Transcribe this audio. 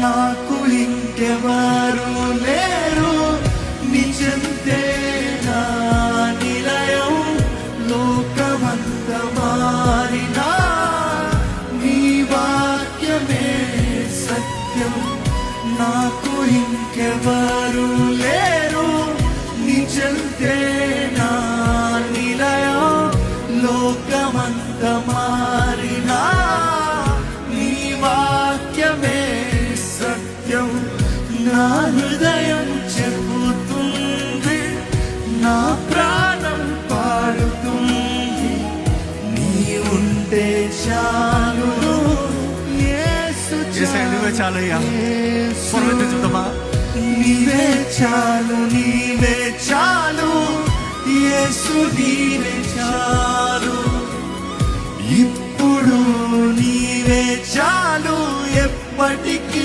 నాకు ఇంకెవరు లేరు, నిజంతే నా నిలయం. లోకమంత మారినా నీ వాక్యమే సత్యం. నాకు ఇంకెవరు లేరు, నిజంతే నా నిలయం. లోకమంత మారినా నీ వాక్యమే సత్యం. నా హృదయం చెబుతుంది, నా ప్రాణం పాడుతుంది, నీ ఉంటే చాలు యేసు నువ్వే చాలయ్యా. చెప్తామా? నీవే చాలు, నీవే చాలు యేసు, నీవే చాలు. ఇప్పుడు నీవే చాలు, ఎప్పటికీ